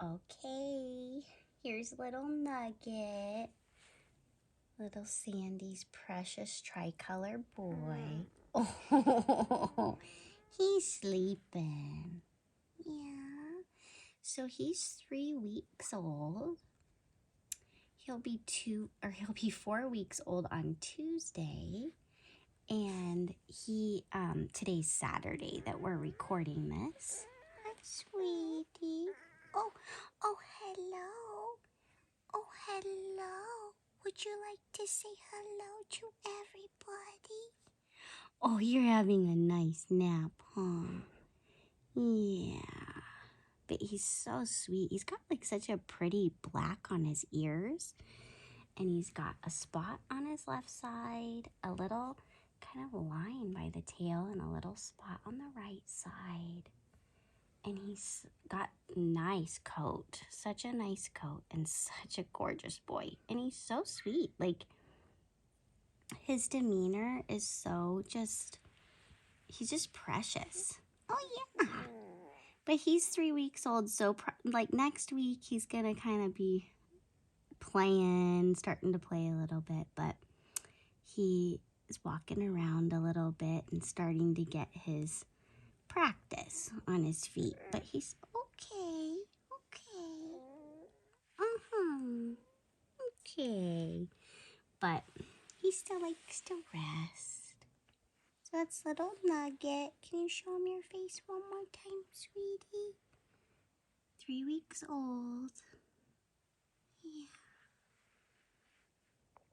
Okay, here's little Nugget. Little Sandy's precious tricolor boy. Oh, he's sleeping. Yeah. So he's 3 weeks old. He'll be 4 weeks old on Tuesday. And today's Saturday that we're recording this. Hi, sweetie. Oh, hello. Oh, hello. Would you like to say hello to everybody? Oh, you're having a nice nap, huh? Yeah. But he's so sweet. He's got like such a pretty black on his ears. And he's got a spot on his left side, a little kind of line by the tail, and a little spot on the right side. And he's got a nice coat, such a nice coat, and such a gorgeous boy. And he's so sweet. Like, his demeanor is he's just precious. Oh, yeah. But he's 3 weeks old, so like next week he's gonna kind of be starting to play a little bit, but he is walking around a little bit and starting to get his practice on his feet. But he's okay. Okay. But he still likes to rest. So that's little Nugget. Can you show him your face one more time, sweetie? 3 weeks old. Yeah.